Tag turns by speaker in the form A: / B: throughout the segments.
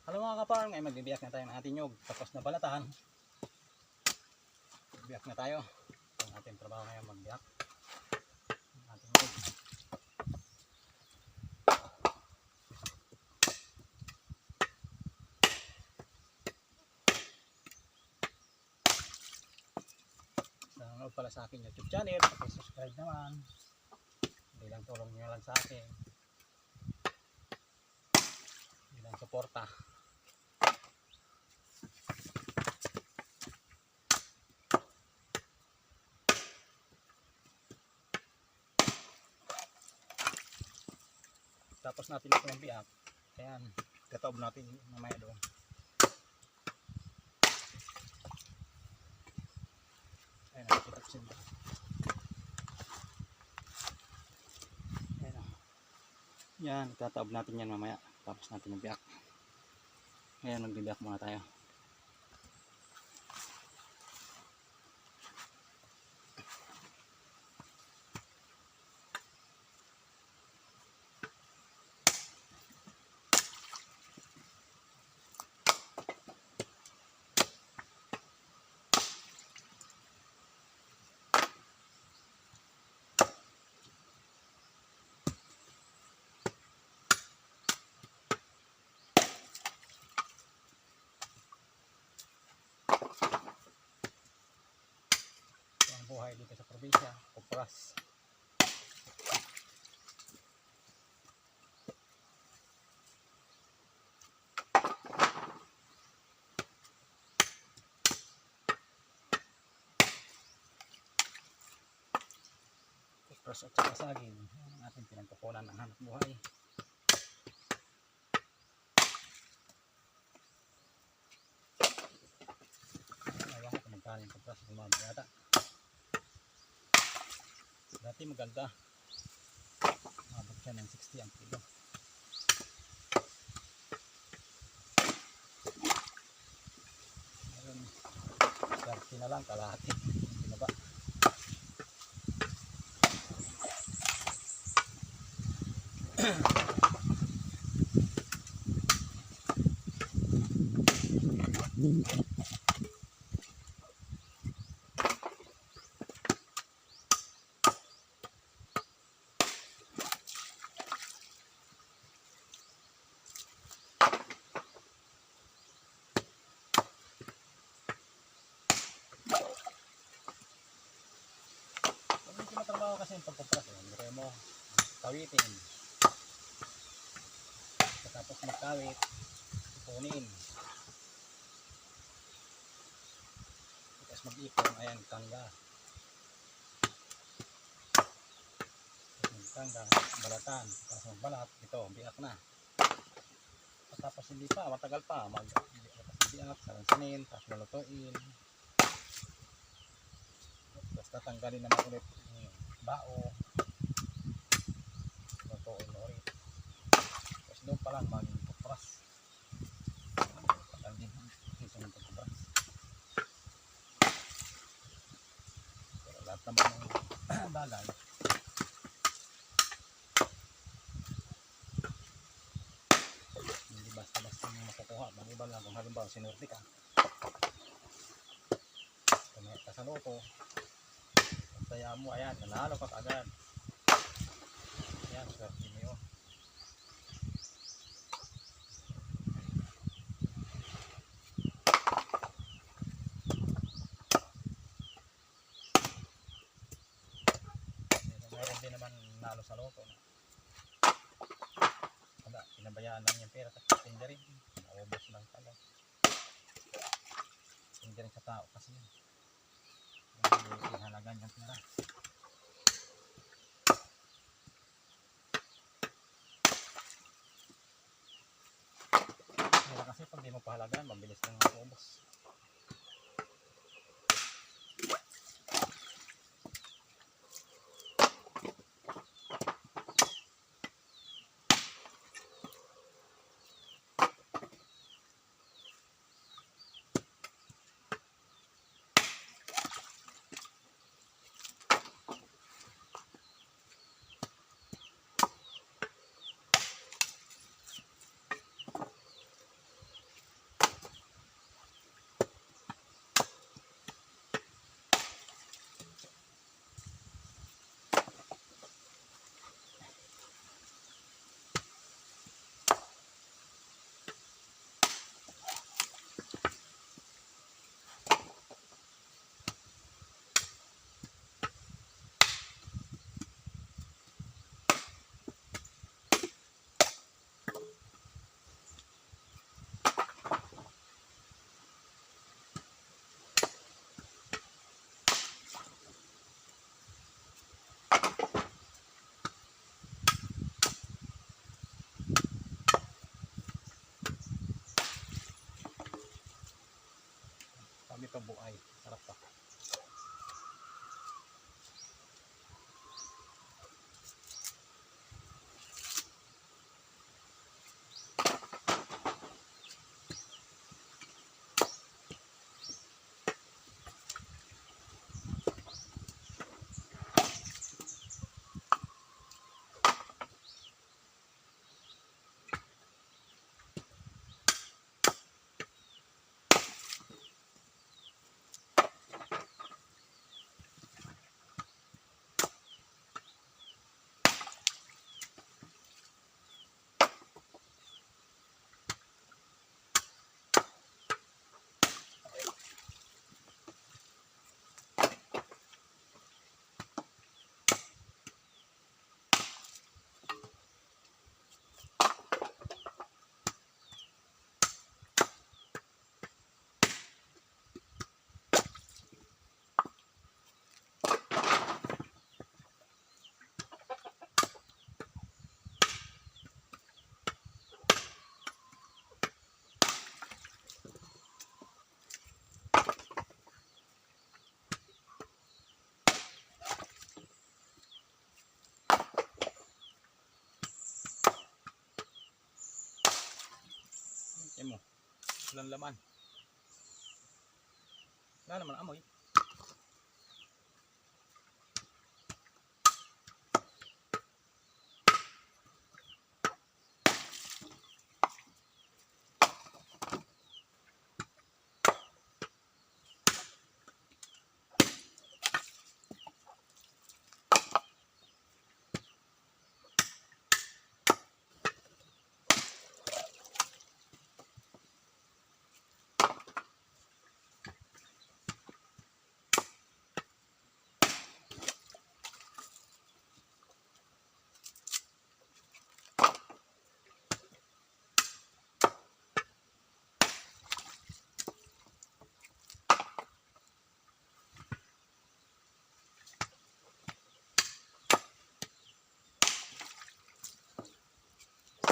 A: Hello mga kaparm, ay magbibiyak na tayo ng ating nyug. Tapos na balatahan. Magbiyak na tayo. Ang ating trabaho ngayon magbiyak ng ating nyug. Nanonood pala sa aking YouTube channel, subscribe naman. Bilang tulong nyo lang sa akin. Bilang suporta. Tapos natin ito ng biyak. Ayan, kataob natin mamaya doon. Ayan, nakikipagsin. Ayan, yan, kataob natin yan mamaya. Tapos natin ng biyak. Ayan, magbibiyak muna tayo. Buhay dito sa probinsya, kupras. Kupras at saka saging, ang ating pinagkukunan ng hanap buhay. Ayaw ko magkano yung kupras ng mga bata. Dati maganda, mabot siya ng 60 ang kilo. Ngayon 30 na lang, kalahati binaba. Trabaho kasi yung pagkupras, hindi mo kawitin, tapos magkawit, ipunin, tapos mag-ipon. Ayan, tangga, balatan, tapos magbalat, ito, biyak na. Tapos hindi pa, matagal pa, biyak, salansanin, tapos malutuin, tapos tatanggalin naman ulit bao, lutuin ulit. Tapos doon pa lang mag-kupras. Pagkal din ito ng pagkupras. Pero lahat naman ng bagay hindi basta-basta yung makukuha. Maliban lang kung halimbawa sinurti ka, kumayat ka sa loto, saya mo, ayan, nanalo ka agad. Ayan, swerte mo yun. Mayroon din naman nalo sa loto na wala, pinabayaan lang yung pera, tapos hindi rin, naubos lang pala. Hindi rin sa tao kasi yun, hindi halagan yung pera. Kasi pag di mo pahalagaan, mabilis lang maubos. kabuay. Sarap pa. Yan mo. Walang laman. Wala naman amoy.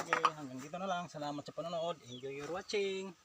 A: Sige, hanggang dito na lang. Salamat sa panonood. Enjoy your watching.